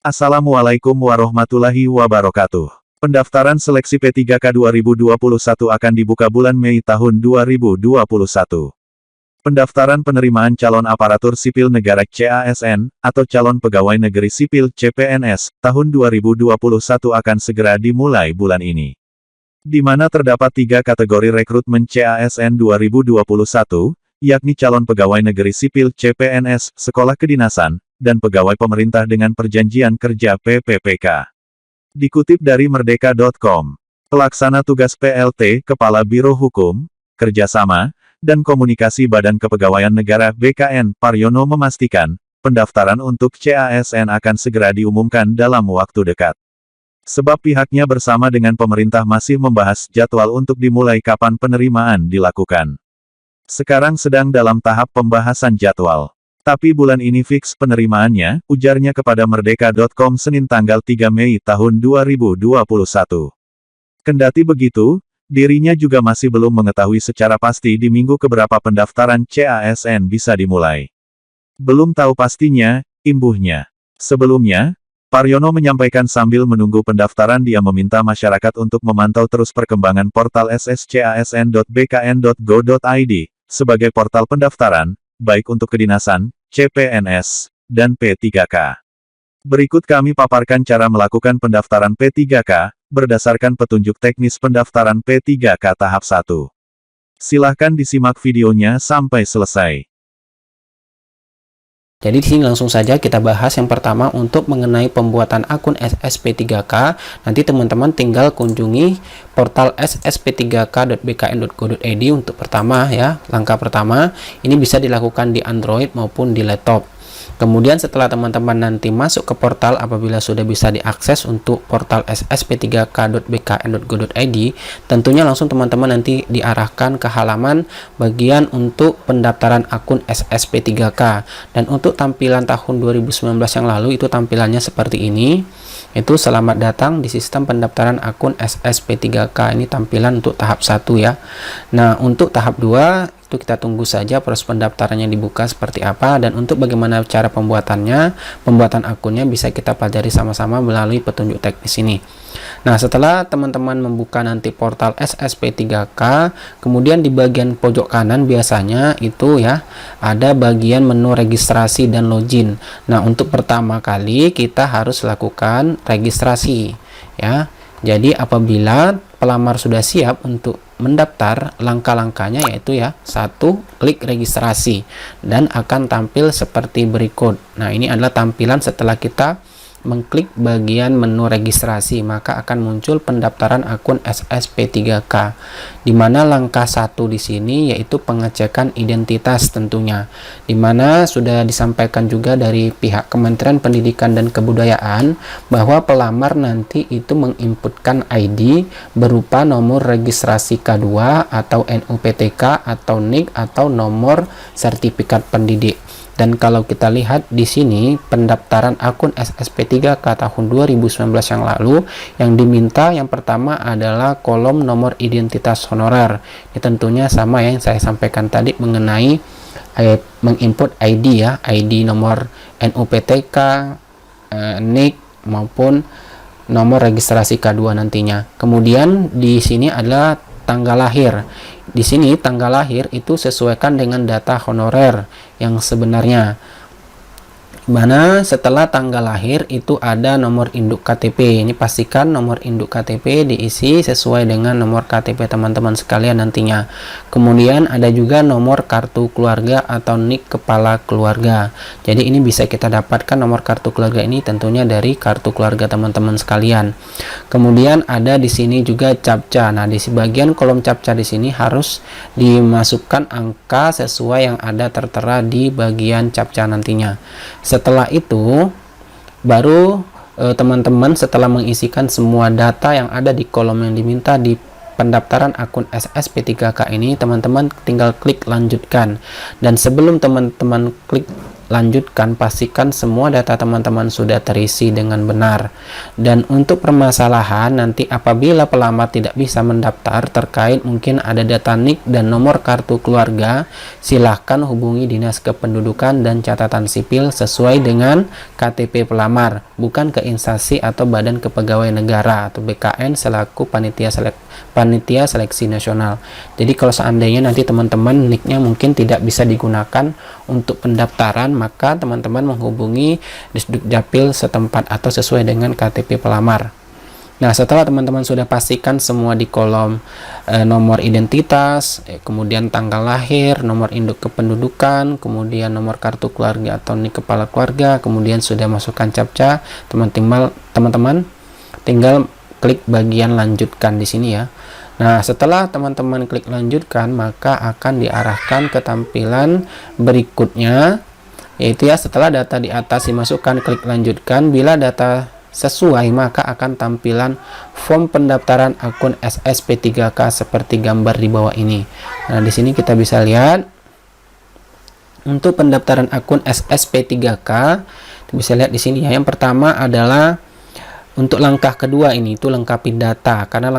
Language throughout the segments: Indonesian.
Assalamualaikum warahmatullahi wabarakatuh. Pendaftaran seleksi P3K 2021 akan dibuka bulan Mei tahun 2021. Pendaftaran penerimaan calon aparatur sipil negara CASN, atau calon pegawai negeri sipil CPNS, tahun 2021 akan segera dimulai bulan ini. Di mana terdapat 3 kategori rekrutmen CASN 2021, yakni calon pegawai negeri sipil CPNS, sekolah kedinasan, dan pegawai pemerintah dengan perjanjian kerja PPPK. Dikutip dari merdeka.com, Pelaksana Tugas PLT Kepala Biro Hukum, Kerjasama, dan Komunikasi Badan Kepegawaian Negara BKN, Paryono memastikan, pendaftaran untuk CASN akan segera diumumkan dalam waktu dekat. Sebab pihaknya bersama dengan pemerintah masih membahas jadwal untuk dimulai kapan penerimaan dilakukan. Sekarang sedang dalam tahap pembahasan jadwal. Tapi bulan ini fix penerimaannya, ujarnya kepada merdeka.com Senin tanggal 3 Mei tahun 2021. Kendati begitu, dirinya juga masih belum mengetahui secara pasti di minggu keberapa pendaftaran CASN bisa dimulai. Belum tahu pastinya, imbuhnya. Sebelumnya, Paryono menyampaikan sambil menunggu pendaftaran dia meminta masyarakat untuk memantau terus perkembangan portal sscasn.bkn.go.id, sebagai portal pendaftaran, baik untuk kedinasan, CPNS, dan P3K. Berikut kami paparkan cara melakukan pendaftaran P3K, berdasarkan petunjuk teknis pendaftaran P3K tahap 1. Silahkan disimak videonya sampai selesai. Jadi di sini langsung saja kita bahas yang pertama untuk mengenai pembuatan akun SSP3K. Nanti teman-teman tinggal kunjungi portal ssp3k.bkn.go.id untuk pertama ya. Langkah pertama ini bisa dilakukan di Android maupun di laptop. Kemudian setelah teman-teman nanti masuk ke portal, apabila sudah bisa diakses untuk portal ssp3k.bkn.go.id, tentunya langsung teman-teman nanti diarahkan ke halaman bagian untuk pendaftaran akun SSP3K. Dan untuk tampilan tahun 2019 yang lalu itu tampilannya seperti ini. Itu selamat datang di sistem pendaftaran akun SSP3K. Ini tampilan untuk tahap 1 ya. Nah, untuk tahap 2 itu kita tunggu saja proses pendaftarannya dibuka seperti apa, dan untuk bagaimana cara pembuatannya, pembuatan akunnya bisa kita pelajari sama-sama melalui petunjuk teknis ini. Nah, setelah teman-teman membuka nanti portal SSP3K, kemudian di bagian pojok kanan biasanya itu ya ada bagian menu registrasi dan login. Nah, untuk pertama kali kita harus lakukan registrasi ya. Jadi apabila pelamar sudah siap untuk mendaftar, langkah-langkahnya yaitu ya, 1. Klik registrasi dan akan tampil seperti berikut. Nah, ini adalah tampilan setelah kita mengklik bagian menu registrasi, maka akan muncul pendaftaran akun SSP3K, di mana langkah 1 di sini yaitu pengecekan identitas tentunya, di mana sudah disampaikan juga dari pihak Kementerian Pendidikan dan Kebudayaan bahwa pelamar nanti itu menginputkan ID berupa nomor registrasi K2 atau NUPTK atau NIK atau nomor sertifikat pendidik. Dan kalau kita lihat di sini pendaftaran akun SSP3K tahun 2019 yang lalu, yang diminta yang pertama adalah kolom nomor identitas honorer. Ini tentunya sama yang saya sampaikan tadi mengenai menginput ID ya, ID nomor NUPTK, NIK maupun nomor registrasi K2 nantinya. Kemudian di sini adalah tanggal lahir. Di sini tanggal lahir itu sesuaikan dengan data honorer yang sebenarnya. Mana setelah tanggal lahir itu ada nomor induk KTP. Ini pastikan nomor induk KTP diisi sesuai dengan nomor KTP teman-teman sekalian nantinya. Kemudian ada juga nomor kartu keluarga atau NIK kepala keluarga. Jadi ini bisa kita dapatkan nomor kartu keluarga ini tentunya dari kartu keluarga teman-teman sekalian. Kemudian ada di sini juga captcha. Nah, di bagian kolom captcha di sini harus dimasukkan angka sesuai yang ada tertera di bagian captcha nantinya. Setelah itu baru teman-teman setelah mengisikan semua data yang ada di kolom yang diminta di pendaftaran akun SSP3K ini, teman-teman tinggal klik lanjutkan. Dan sebelum teman-teman klik lanjutkan, pastikan semua data teman-teman sudah terisi dengan benar. Dan untuk permasalahan nanti apabila pelamar tidak bisa mendaftar terkait mungkin ada data NIK dan nomor kartu keluarga, silahkan hubungi Dinas Kependudukan dan Catatan Sipil sesuai dengan KTP pelamar, bukan ke instansi atau Badan Kepegawaian Negara atau BKN selaku panitia seleksi nasional. Jadi kalau seandainya nanti teman-teman NIK-nya mungkin tidak bisa digunakan untuk pendaftaran, maka teman-teman menghubungi Disdukcapil setempat atau sesuai dengan KTP pelamar. Nah, setelah teman-teman sudah pastikan semua di kolom nomor identitas, kemudian tanggal lahir, nomor induk kependudukan, kemudian nomor kartu keluarga atau NIK kepala keluarga, kemudian sudah masukkan CAPTCA, teman-teman tinggal klik bagian lanjutkan di sini ya. Nah, setelah teman-teman klik lanjutkan, maka akan diarahkan ke tampilan berikutnya, yaitu ya setelah data di atas dimasukkan, klik lanjutkan. Bila data sesuai, maka akan tampilan form pendaftaran akun SSP3K seperti gambar di bawah ini. Nah, di sini kita bisa lihat untuk pendaftaran akun SSP3K, bisa lihat di sini ya. Yang pertama adalah untuk langkah kedua ini itu lengkapi data, karena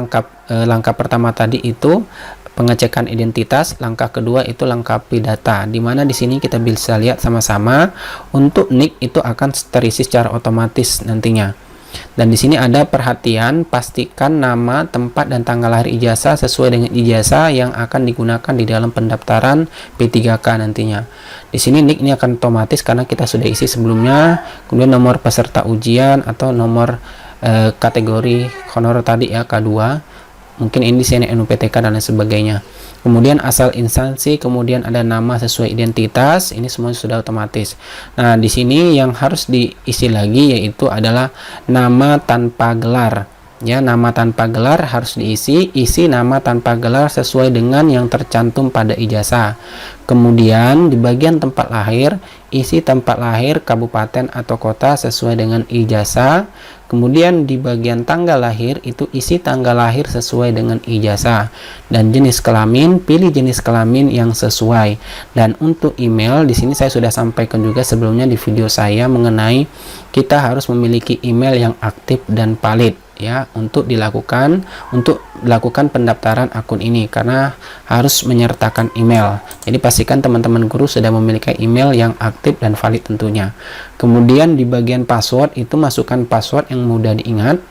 langkah pertama tadi itu pengecekan identitas, langkah kedua itu lengkapi data, dimana di sini kita bisa lihat sama-sama untuk NIK itu akan terisi secara otomatis nantinya. Dan di sini ada perhatian, pastikan nama, tempat, dan tanggal lahir ijazah sesuai dengan ijazah yang akan digunakan di dalam pendaftaran P3K nantinya. Di sini NIK ini akan otomatis karena kita sudah isi sebelumnya. Kemudian nomor peserta ujian atau nomor kategori honor tadi ya, K2. Mungkin ini CNUPTK dan lain sebagainya. Kemudian asal instansi, kemudian ada nama sesuai identitas, ini semua sudah otomatis. Nah, di sini yang harus diisi lagi yaitu adalah nama tanpa gelar. Ya, nama tanpa gelar harus diisi, isi nama tanpa gelar sesuai dengan yang tercantum pada ijazah. Kemudian di bagian tempat lahir, isi tempat lahir kabupaten atau kota sesuai dengan ijazah. Kemudian di bagian tanggal lahir itu isi tanggal lahir sesuai dengan ijazah. Dan jenis kelamin, pilih jenis kelamin yang sesuai. Dan untuk email, di sini saya sudah sampaikan juga sebelumnya di video saya mengenai kita harus memiliki email yang aktif dan valid ya untuk dilakukan pendaftaran akun ini, karena harus menyertakan email. Jadi pastikan teman-teman guru sudah memiliki email yang aktif dan valid tentunya. Kemudian di bagian password itu masukkan password yang mudah diingat.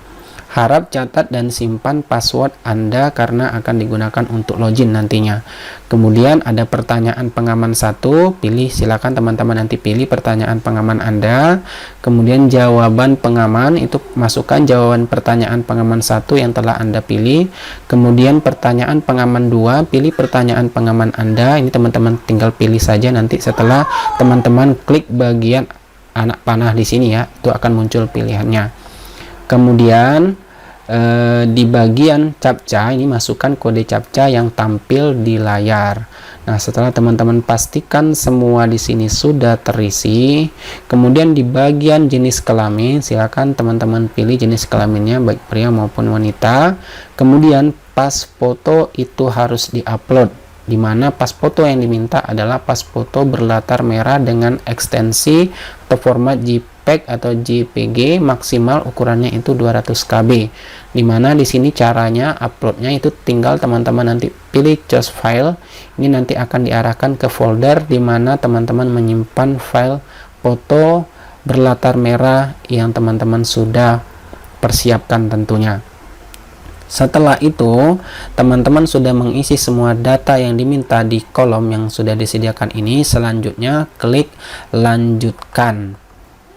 Harap catat dan simpan password Anda karena akan digunakan untuk login nantinya. Kemudian ada pertanyaan pengaman 1, silakan teman-teman nanti pilih pertanyaan pengaman Anda. Kemudian jawaban pengaman itu masukkan jawaban pertanyaan pengaman 1 yang telah Anda pilih. Kemudian pertanyaan pengaman 2, pilih pertanyaan pengaman Anda. Ini teman-teman tinggal pilih saja nanti setelah teman-teman klik bagian anak panah di sini ya, itu akan muncul pilihannya. Kemudian di bagian CAPTCA ini masukkan kode CAPTCA yang tampil di layar. Nah, setelah teman-teman pastikan semua di sini sudah terisi, kemudian di bagian jenis kelamin silakan teman-teman pilih jenis kelaminnya baik pria maupun wanita. Kemudian pas foto itu harus diupload, di mana pas foto yang diminta adalah pas foto berlatar merah dengan ekstensi atau format JPEG atau JPG, maksimal ukurannya itu 200 KB. Dimana di sini caranya uploadnya itu tinggal teman-teman nanti pilih choose file. Ini nanti akan diarahkan ke folder di mana teman-teman menyimpan file foto berlatar merah yang teman-teman sudah persiapkan tentunya. Setelah itu, teman-teman sudah mengisi semua data yang diminta di kolom yang sudah disediakan ini. Selanjutnya, klik lanjutkan.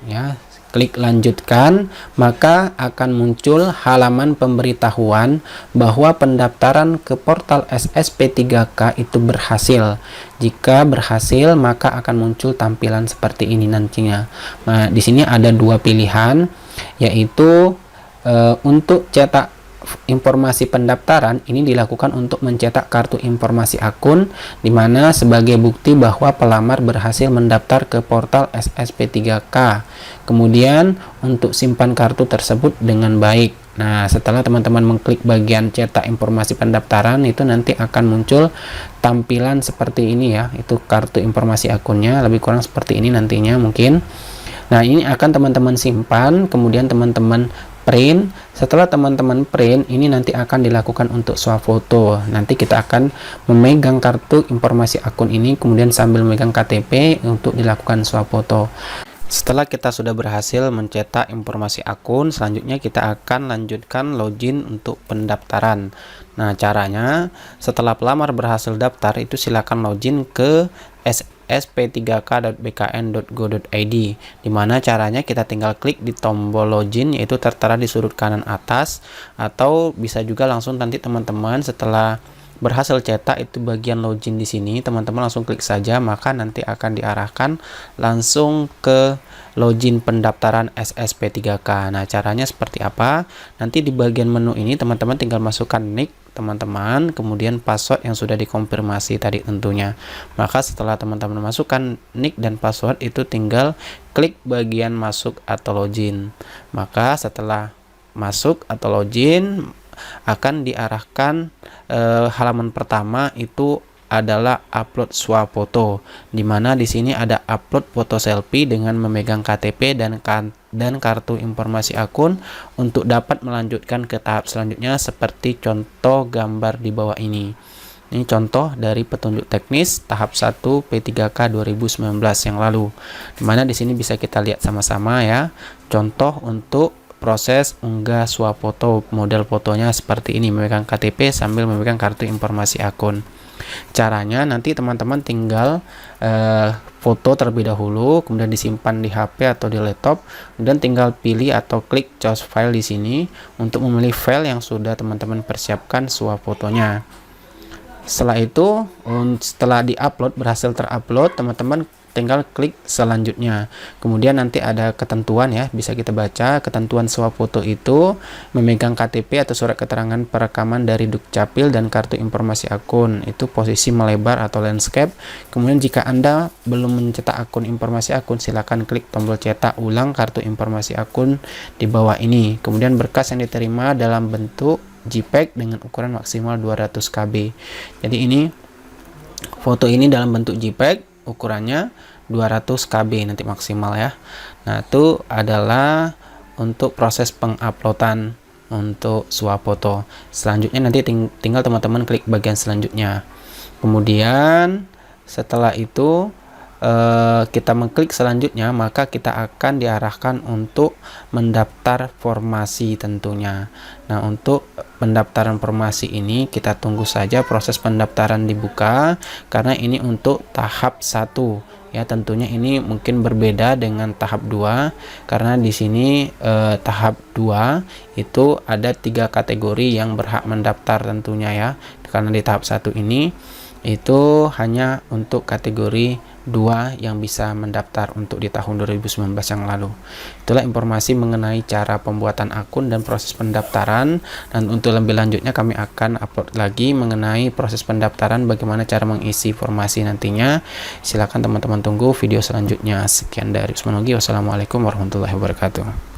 Ya, klik lanjutkan, maka akan muncul halaman pemberitahuan bahwa pendaftaran ke portal SSP3K itu berhasil. Jika berhasil, maka akan muncul tampilan seperti ini nantinya. Nah, di sini ada dua pilihan, yaitu untuk cetak informasi pendaftaran ini dilakukan untuk mencetak kartu informasi akun, di mana sebagai bukti bahwa pelamar berhasil mendaftar ke portal SSP3K. Kemudian untuk simpan kartu tersebut dengan baik. Nah, setelah teman-teman mengklik bagian cetak informasi pendaftaran, itu nanti akan muncul tampilan seperti ini ya. Itu kartu informasi akunnya, lebih kurang seperti ini nantinya mungkin. Nah, ini akan teman-teman simpan, kemudian teman-teman print. Setelah teman-teman print, ini nanti akan dilakukan untuk swafoto. Nanti kita akan memegang kartu informasi akun ini, kemudian sambil memegang KTP untuk dilakukan swafoto. Setelah kita sudah berhasil mencetak informasi akun, selanjutnya kita akan lanjutkan login untuk pendaftaran. Nah, caranya setelah pelamar berhasil daftar, itu silakan login ke sp3k.bkn.go.id. Dimana caranya kita tinggal klik di tombol login, yaitu tertera di sudut kanan atas, atau bisa juga langsung nanti teman-teman setelah berhasil cetak itu bagian login di sini, teman-teman langsung klik saja, maka nanti akan diarahkan langsung ke login pendaftaran SSP3K. Nah, caranya seperti apa? Nanti di bagian menu ini teman-teman tinggal masukkan nick teman-teman, kemudian password yang sudah dikonfirmasi tadi tentunya. Maka setelah teman-teman masukkan nick dan password, itu tinggal klik bagian masuk atau login. Maka setelah masuk atau login, akan diarahkan halaman pertama itu adalah upload swafoto, dimana di sini ada upload foto selfie dengan memegang KTP dan kartu informasi akun untuk dapat melanjutkan ke tahap selanjutnya seperti contoh gambar di bawah ini. Ini contoh dari petunjuk teknis tahap 1 P3K 2019 yang lalu, dimana di sini bisa kita lihat sama-sama ya, contoh untuk proses unggah swafoto. Model fotonya seperti ini, memegang KTP sambil memegang kartu informasi akun. Caranya nanti teman-teman tinggal foto terlebih dahulu, kemudian disimpan di HP atau di laptop, kemudian tinggal pilih atau klik choose file di sini untuk memilih file yang sudah teman-teman persiapkan swafotonya. Setelah itu, setelah diupload, berhasil terupload, teman-teman tinggal klik selanjutnya. Kemudian nanti ada ketentuan ya, bisa kita baca. Ketentuan swafoto itu memegang KTP atau surat keterangan perekaman dari Dukcapil dan kartu informasi akun. Itu posisi melebar atau landscape. Kemudian jika Anda belum mencetak akun informasi akun, silakan klik tombol cetak ulang kartu informasi akun di bawah ini. Kemudian berkas yang diterima dalam bentuk JPEG dengan ukuran maksimal 200 KB. Jadi ini foto ini dalam bentuk JPEG, ukurannya 200 KB nanti maksimal ya. Nah, itu adalah untuk proses penguploadan untuk swafoto. Selanjutnya nanti tinggal teman-teman klik bagian selanjutnya. Kemudian setelah itu kita mengklik selanjutnya, maka kita akan diarahkan untuk mendaftar formasi tentunya. Nah, untuk pendaftaran formasi ini kita tunggu saja proses pendaftaran dibuka, karena ini untuk tahap 1 ya. Tentunya ini mungkin berbeda dengan tahap 2, karena di sini tahap 2 itu ada 3 kategori yang berhak mendaftar tentunya ya. Karena di tahap 1 ini itu hanya untuk kategori 2 yang bisa mendaftar untuk di tahun 2019 yang lalu. Itulah informasi mengenai cara pembuatan akun dan proses pendaftaran, dan untuk lebih lanjutnya kami akan upload lagi mengenai proses pendaftaran, bagaimana cara mengisi formasi nantinya. Silakan teman-teman tunggu video selanjutnya. Sekian dari Usman Nugi. Wassalamualaikum warahmatullahi wabarakatuh.